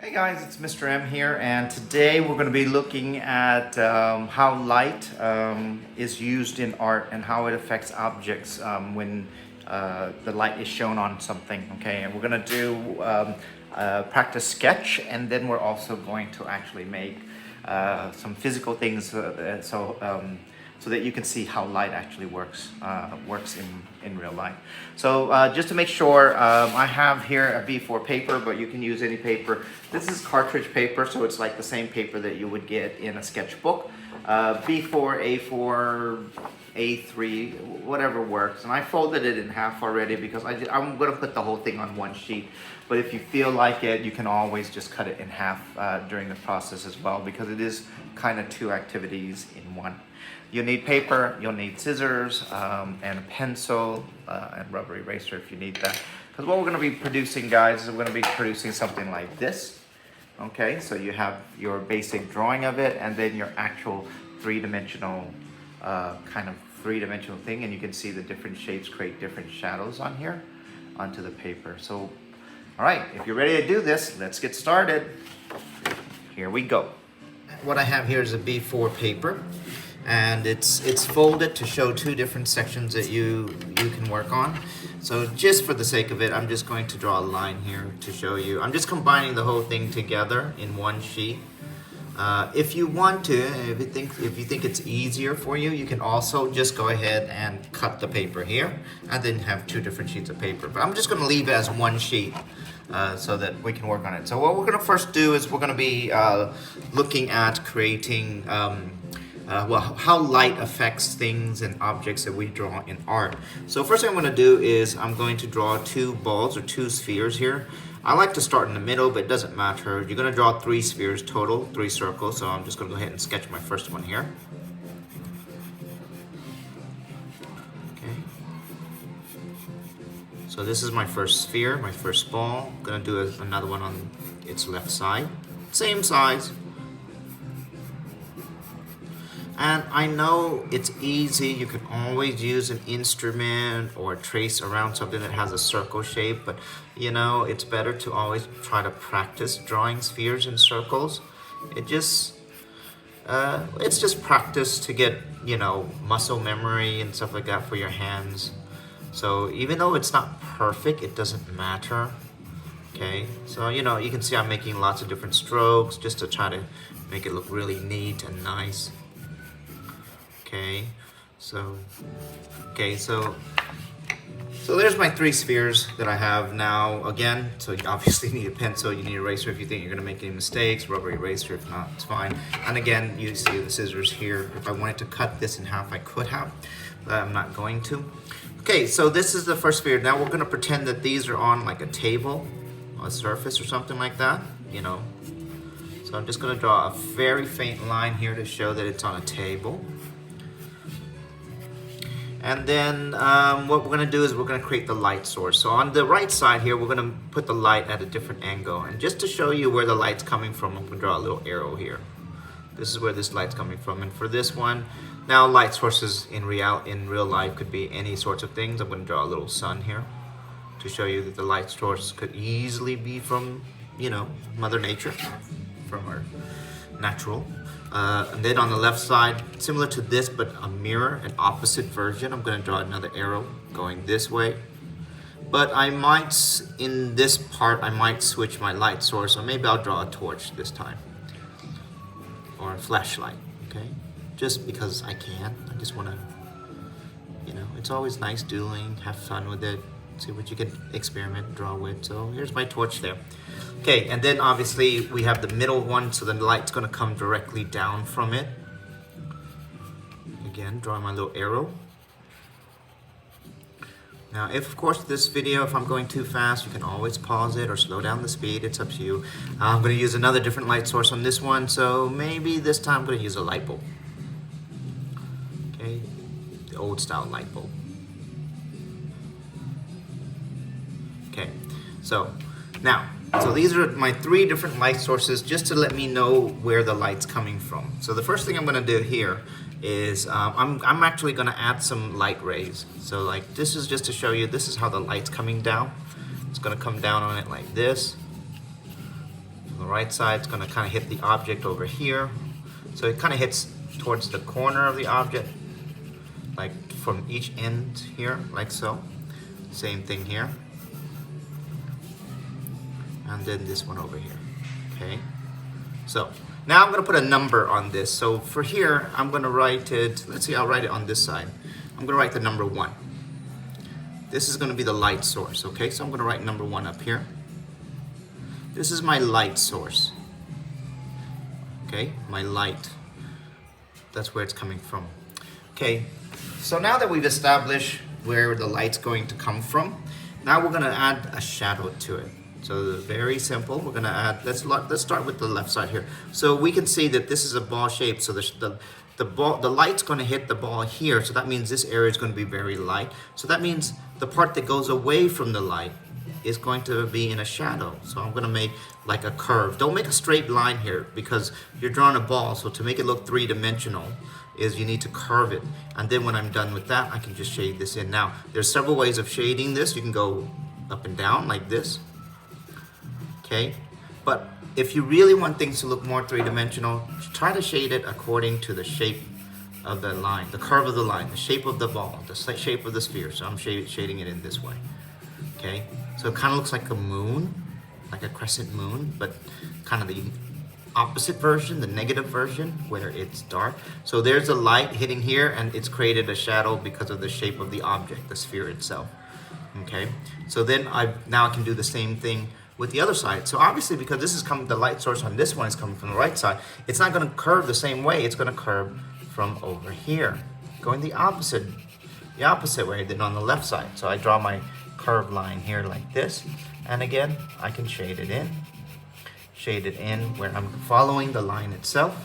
Hey guys, it's Mr. M here, and today we're going to be looking at how light is used in art and how it affects objects when the light is shown on something. Okay, and we're going to do practice sketch, and then we're also going to actually make some physical things so that you can see how light actually works in real life. So just to make sure, I have here a B4 paper, but you can use any paper. This is cartridge paper, so it's like the same paper that you would get in a sketchbook. B4, A4, A3, whatever works. And I folded it in half already because I'm going to put the whole thing on one sheet. But if you feel like it, you can always just cut it in half during the process as well, because it is kind of two activities in one. You'll need paper, you'll need scissors, and a pencil, and rubber eraser if you need that. Because what we're going to be producing, guys, is we're going to be producing something like this. Okay, so you have your basic drawing of it, and then your actual three-dimensional three-dimensional thing, and you can see the different shapes create different shadows on here onto the paper. So, all right, if you're ready to do this, let's get started. Here we go. What I have here is a B4 paper, and it's folded to show two different sections that you can work on. So just for the sake of it, I'm just going to draw a line here to show you. I'm just combining the whole thing together in one sheet. If you want to, if you think it's easier for you, you can also just go ahead and cut the paper here and then have two different sheets of paper. But I'm just going to leave it as one sheet so that we can work on it. So what we're going to first do is we're going to be looking at creating how light affects things and objects that we draw in art. So first thing I'm going to do is I'm going to draw two balls or two spheres here. I like to start in the middle, but it doesn't matter. You're going to draw three spheres total, three circles. So I'm just going to go ahead and sketch my first one here. Okay. So this is my first sphere, my first ball. I'm going to do another one on its left side. Same size. And I know it's easy, you can always use an instrument or trace around something that has a circle shape, but you know, it's better to always try to practice drawing spheres and circles. It's just practice to get, you know, muscle memory and stuff like that for your hands. So even though it's not perfect, it doesn't matter. Okay, so you know, you can see I'm making lots of different strokes just to try to make it look really neat and nice. Okay, so there's my three spheres that I have now. Again, so you obviously need a pencil, you need an eraser if you think you're going to make any mistakes, rubber eraser if not, it's fine. And again, you see the scissors here. If I wanted to cut this in half, I could have, but I'm not going to. Okay, so this is the first sphere. Now we're going to pretend that these are on like a table, a surface or something like that, you know. So I'm just going to draw a very faint line here to show that it's on a table. And then what we're going to do is we're going to create the light source. So on the right side here, we're going to put the light at a different angle. And just to show you where the light's coming from, I'm going to draw a little arrow here. This is where this light's coming from. And for this one, now light sources in real life could be any sorts of things. I'm going to draw a little sun here to show you that the light source could easily be from, you know, Mother Nature, from our natural. And then on the left side, similar to this, but a mirror, an opposite version. I'm going to draw another arrow going this way. But I might, in this part, I might switch my light source, or maybe I'll draw a torch this time. Or a flashlight, okay? Just because I can. I just want to, you know, it's always nice doodling, have fun with it, see what you can experiment, draw with. So here's my torch there. Okay, and then obviously we have the middle one, so the light's going to come directly down from it. Again, drawing my little arrow. Now, of course, this video, if I'm going too fast, you can always pause it or slow down the speed. It's up to you. I'm going to use another different light source on this one, so maybe this time I'm going to use a light bulb. Okay, the old style light bulb. Okay, so now, so these are my three different light sources just to let me know where the light's coming from. So the first thing I'm going to do here is I'm actually going to add some light rays. So like this is just to show you this is how the light's coming down. It's going to come down on it like this. On the right side, it's gonna kind of hit the object over here. So it kind of hits towards the corner of the object, like from each end here, like so. Same thing here. And then this one over here, okay? So now I'm gonna put a number on this. So for here, I'm gonna write it, let's see, I'll write it on this side. I'm gonna write the number 1. This is gonna be the light source, okay? So I'm gonna write number 1 up here. This is my light source, okay? My light, that's where it's coming from. Okay, so now that we've established where the light's going to come from, now we're gonna add a shadow to it. So very simple, we're gonna add, let's start with the left side here. So we can see that this is a ball shape, so the light's gonna hit the ball here, so that means this area is gonna be very light. So that means the part that goes away from the light is going to be in a shadow. So I'm gonna make like a curve. Don't make a straight line here because you're drawing a ball, so to make it look three-dimensional is you need to curve it. And then when I'm done with that, I can just shade this in. Now, there's several ways of shading this. You can go up and down like this, okay? But if you really want things to look more three-dimensional, try to shade it according to the shape of the line, the curve of the line, the shape of the ball, the shape of the sphere. So I'm shading it in this way, okay? So it kind of looks like a moon, like a crescent moon, but kind of the opposite version, the negative version, where it's dark. So there's a light hitting here, and it's created a shadow because of the shape of the object, the sphere itself, okay? So then now I can do the same thing with the other side. So obviously, because this is coming, the light source on this one is coming from the right side, it's not gonna curve the same way, it's gonna curve from over here, going the opposite way than on the left side. So I draw my curved line here like this, and again, I can shade it in where I'm following the line itself.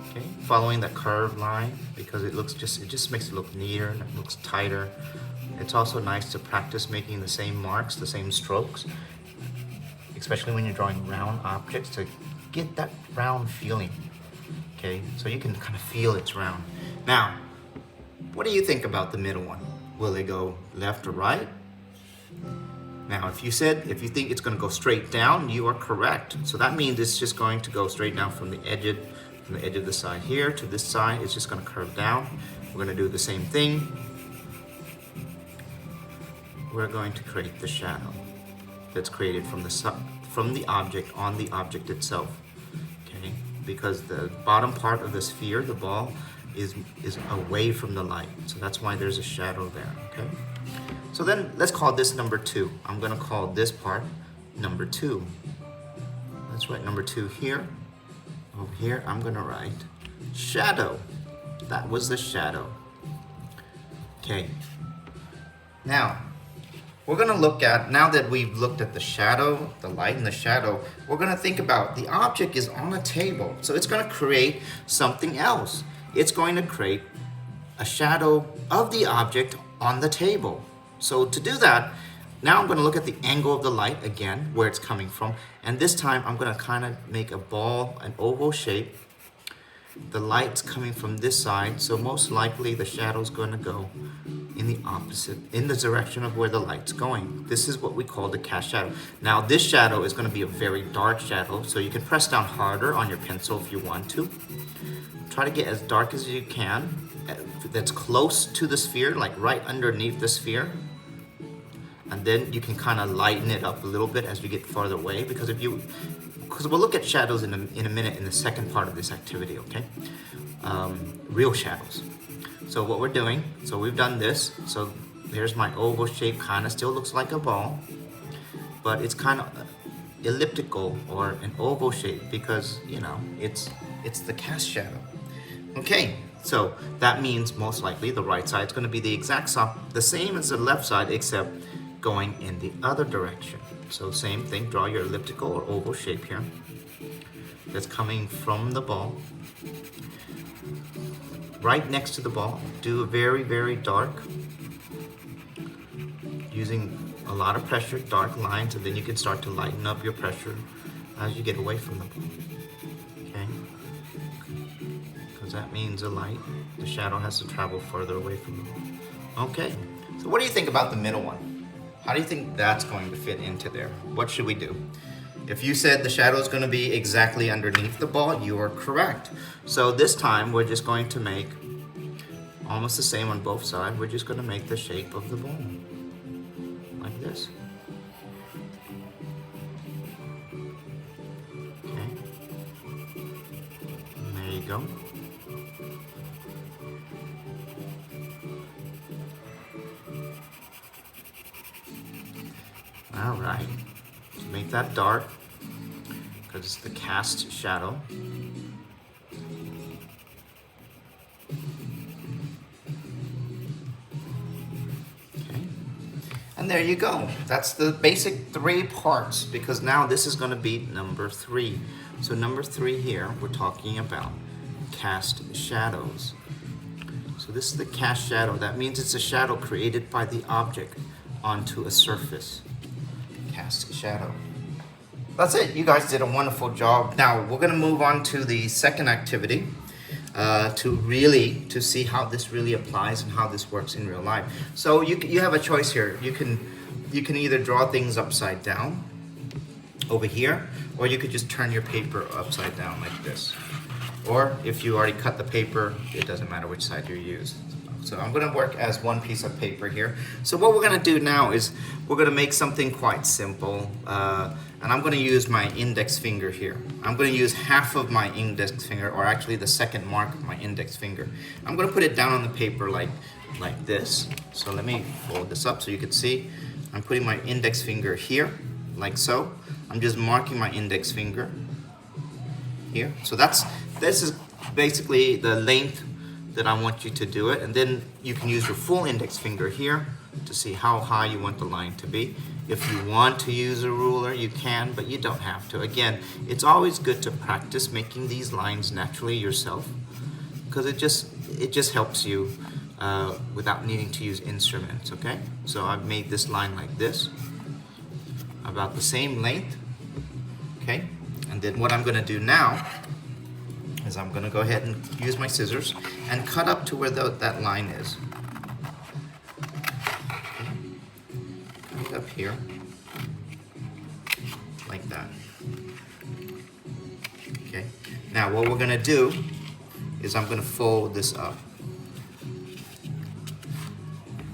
Okay, following the curved line because it just makes it look neater and it looks tighter. It's also nice to practice making the same marks, the same strokes, especially when you're drawing round objects to get that round feeling. Okay, so you can kind of feel it's round. Now, what do you think about the middle one? Will it go left or right? Now, if you think it's going to go straight down, you are correct. So that means it's just going to go straight down from the edge of the side here to this side. It's just going to curve down. We're going to do the same thing. We're going to create the shadow that's created from the object on the object itself. Okay, because the bottom part of the sphere, the ball, is away from the light. So that's why there's a shadow there. Okay. So then let's call this number 2. I'm gonna call this part number 2. Let's write number 2 here. Over here, I'm gonna write shadow. That was the shadow. Okay. Now, we're gonna look at, now that we've looked at the shadow, the light and the shadow, we're gonna think about the object is on a table. So it's gonna create something else. It's going to create a shadow of the object on the table. So to do that, now I'm going to look at the angle of the light again, where it's coming from. And this time I'm going to kind of make a ball, an oval shape. The light's coming from this side, so most likely the shadow's going to go in the opposite, in the direction of where the light's going. This is what we call the cast shadow. Now this shadow is going to be a very dark shadow, so you can press down harder on your pencil if you want to. Try to get as dark as you can, that's close to the sphere, like right underneath the sphere. And then you can kind of lighten it up a little bit as you get farther away, because we'll look at shadows in a minute in the second part of this activity, okay? Real shadows. So what we're doing, so we've done this. So there's my oval shape, kind of still looks like a ball, but it's kind of elliptical or an oval shape because, you know, it's the cast shadow. Okay, so that means most likely the right side is going to be the same as the left side, except going in the other direction. So same thing, draw your elliptical or oval shape here that's coming from the ball. Right next to the ball, do a very, very dark, using a lot of pressure, dark lines, and then you can start to lighten up your pressure as you get away from the ball. Okay? Because that means the shadow has to travel further away from the ball. Okay, so what do you think about the middle one? How do you think that's going to fit into there? What should we do? If you said the shadow is going to be exactly underneath the ball, you are correct. So this time we're just going to make almost the same on both sides. We're just going to make the shape of the ball like this. Okay. And there you go. All right. Make that dark because it's the cast shadow. Okay. And there you go. That's the basic 3 parts, because now this is going to be number 3. So number 3 here, we're talking about cast shadows. So this is the cast shadow. That means it's a shadow created by the object onto a surface. Cast shadow. That's it. You guys did a wonderful job. Now we're going to move on to the second activity to see how this really applies and how this works in real life. So you have a choice here. You can either draw things upside down over here, or you could just turn your paper upside down like this. Or if you already cut the paper, it doesn't matter which side you use. So I'm going to work as one piece of paper here. So what we're going to do now is we're going to make something quite simple. And I'm going to use my index finger here. I'm going to use half of my index finger, or actually the second mark of my index finger. I'm going to put it down on the paper like this. So let me fold this up so you can see. I'm putting my index finger here, like so. I'm just marking my index finger here. So this is basically the length that I want you to do it, and then you can use your full index finger here to see how high you want the line to be. If you want to use a ruler, you can, but you don't have to. Again, it's always good to practice making these lines naturally yourself, because it just helps you without needing to use instruments, okay? So I've made this line like this, about the same length, okay? And then what I'm gonna do now is I'm going to go ahead and use my scissors and cut up to where that line is. Cut it up here, like that. Okay. Now what we're going to do is I'm going to fold this up.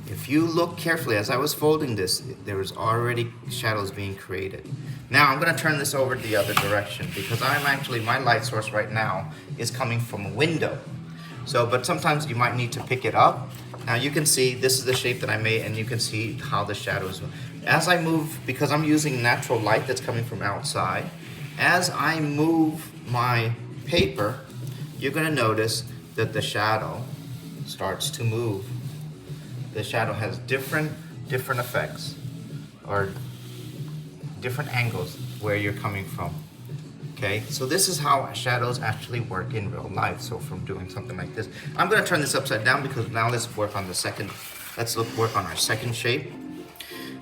If you look carefully, as I was folding this, there was already shadows being created. Now I'm going to turn this over the other direction, because my light source right now is coming from a window. So, but sometimes you might need to pick it up. Now you can see this is the shape that I made, and you can see how the shadows, as I move, because I'm using natural light that's coming from outside, as I move my paper, you're going to notice that the shadow starts to move. The shadow has different effects, or different angles where you're coming from. Okay, so this is how shadows actually work in real life. So from doing something like this, I'm going to turn this upside down, because now let's work on our second shape.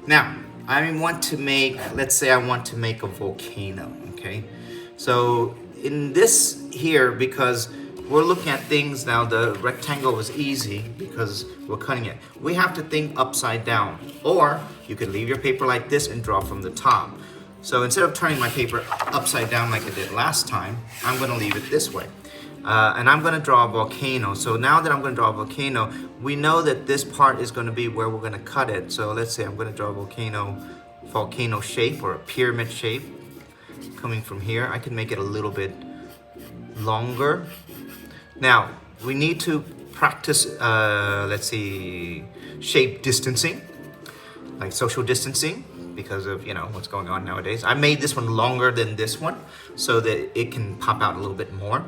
Now I want to make, let's say I want to make a volcano. Okay, so in this here, because we're looking at things now, the rectangle was easy because we're cutting it. We have to think upside down, or you could leave your paper like this and draw from the top. So instead of turning my paper upside down like I did last time, I'm going to leave it this way. And I'm going to draw a volcano. So now that I'm going to draw a volcano, we know that this part is going to be where we're going to cut it. So let's say I'm going to draw a volcano shape, or a pyramid shape coming from here. I can make it a little bit longer. Now we need to practice, let's see, shape distancing, like social distancing, because of what's going on nowadays. I made this one longer than this one so that it can pop out a little bit more.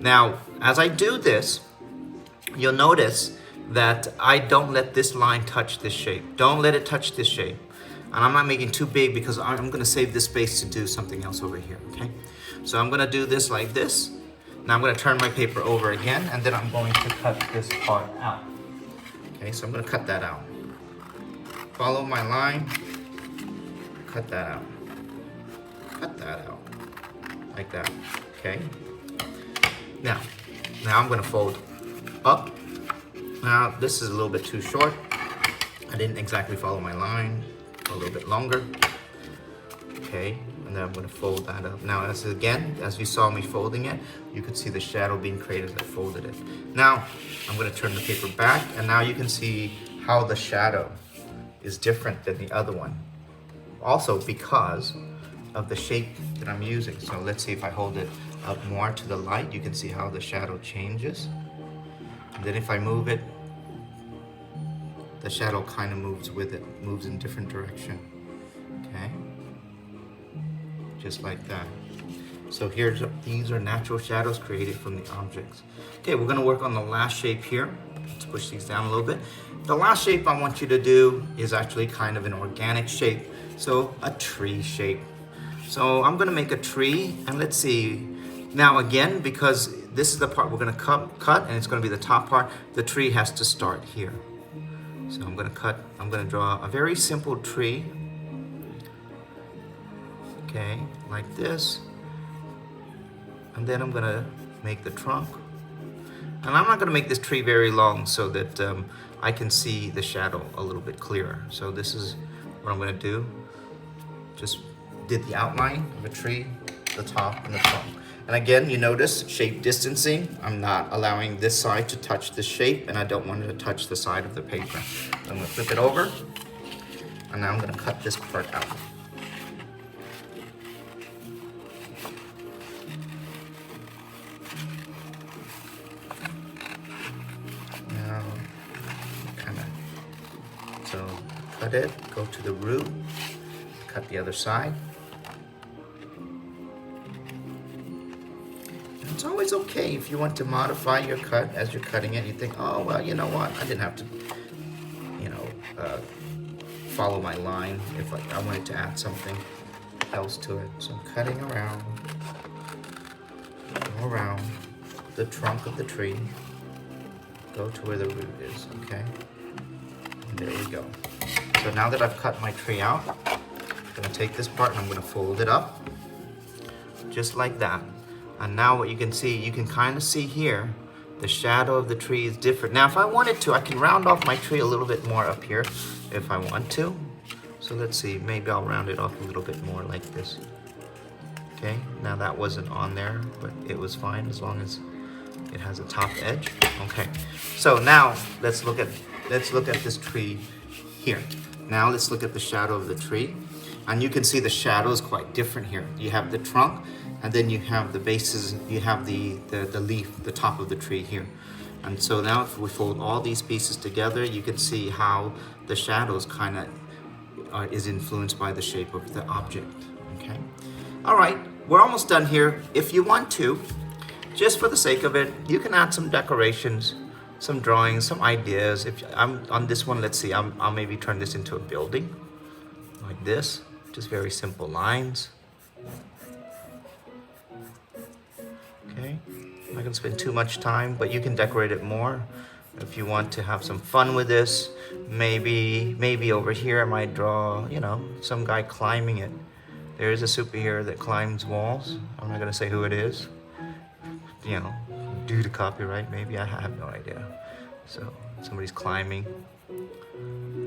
Now as I do this, you'll notice that I don't let this line touch this shape. Don't let it touch this shape. And I'm not making too big, because I'm going to save this space to do something else over here. Okay, so I'm going to do this like this. Now I'm going to turn my paper over again, and then I'm going to cut this part out. Okay, so I'm going to cut that out. Follow my line. Cut that out. Cut that out. Like that. Okay. Now I'm going to fold up. Now this is a little bit too short. I didn't exactly follow my line. a little bit longer. Okay, and then I'm going to fold that up. Now, as you saw me folding it, you could see the shadow being created as I folded it. Now, I'm going to turn the paper back, and now you can see how the shadow is different than the other one. Also because of the shape that I'm using. So let's see if I hold it up more to the light, you can see how the shadow changes. And then if I move it, the shadow kind of moves with it, moves in different direction. Okay, just like that. So these are natural shadows created from the objects. Okay, we're gonna work on the last shape here. Let's push these down a little bit. The last shape I want you to do is actually kind of an organic shape. So a tree shape. So I'm gonna make a tree, and let's see. Now again, because this is the part we're gonna cut, and it's gonna be the top part, the tree has to start here. So I'm gonna draw a very simple tree. Okay, like this. And then I'm gonna make the trunk. And I'm not gonna make this tree very long so that I can see the shadow a little bit clearer. So this is what I'm gonna do. Just did the outline of a tree, the top and the trunk. And again, you notice shape distancing. I'm not allowing this side to touch the shape, and I don't want it to touch the side of the paper. I'm gonna flip it over, and now I'm gonna cut this part out. Now, so cut it, go to the root, cut the other side. It's always okay if you want to modify your cut as you're cutting it. You think, oh, well, you know what? I didn't have to, follow my line if I wanted to add something else to it. So I'm cutting around, go around the trunk of the tree, go to where the root is, okay? And there we go. So now that I've cut my tree out, I'm gonna take this part and I'm gonna fold it up, just like that. And now what you can see, you can kind of see here, the shadow of the tree is different. Now if I wanted to, I can round off my tree a little bit more up here if I want to. So let's see, maybe I'll round it off a little bit more like this. Okay, now that wasn't on there, but it was fine as long as it has a top edge. Okay, so now let's look at this tree here. Now let's look at the shadow of the tree. And you can see the shadow is quite different here. You have the trunk, and then you have the bases, you have the leaf, the top of the tree here. And so now if we fold all these pieces together, you can see how the shadows kind of is influenced by the shape of the object, okay? All right, we're almost done here. If you want to, just for the sake of it, you can add some decorations, some drawings, some ideas. If I'm on this one, let's see, I'll maybe turn this into a building like this, just very simple lines. Okay, I'm not gonna spend too much time, but you can decorate it more if you want to have some fun with this. Maybe over here I might draw, some guy climbing it. There is a superhero that climbs walls. I'm not gonna say who it is. Due to copyright, maybe, I have no idea. So somebody's climbing.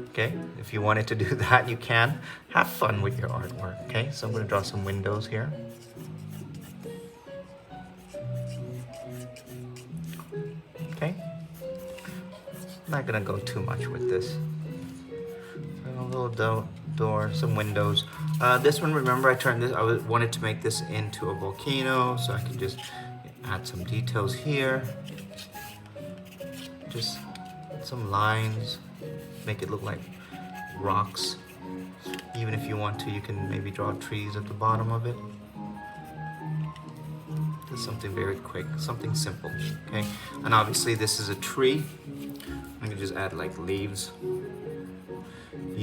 Okay, if you wanted to do that, you can. Have fun with your artwork, okay? So I'm gonna draw some windows here. Okay, I'm not gonna go too much with this. A little door, some windows. This one, remember, I wanted to make this into a volcano, so I could just add some details here. Just some lines, make it look like rocks. Even if you want to, you can maybe draw trees at the bottom of it. Just something very quick, something simple, okay? And obviously this is a tree. I can just add like leaves.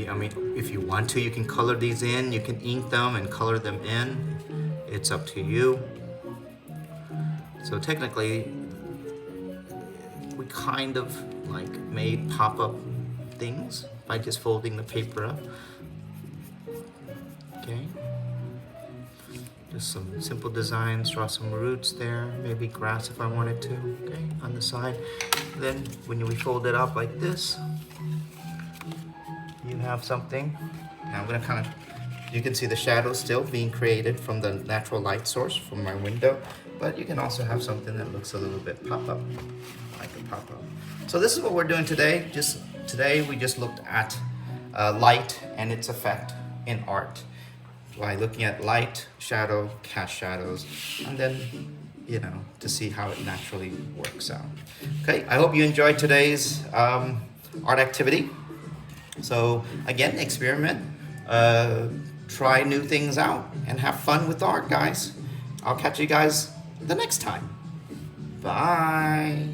I mean, if you want to, you can color these in. You can ink them and color them in. It's up to you. So technically, we kind of like made pop-up things by just folding the paper up. Okay. Just some simple designs, draw some roots there, maybe grass if I wanted to, okay, on the side. Then when we fold it up like this, you have something Now I'm gonna kind of, you can see the shadows still being created from the natural light source from my window, but you can also have something that looks a little bit pop-up, like a pop-up. So this is what we're doing today. Today we just looked at light and its effect in art by looking at light, shadow, cast shadows, and then, you know, to see how it naturally works out. Okay, I hope you enjoyed today's art activity. So again, experiment, try new things out, and have fun with art, guys. I'll catch you guys the next time. Bye.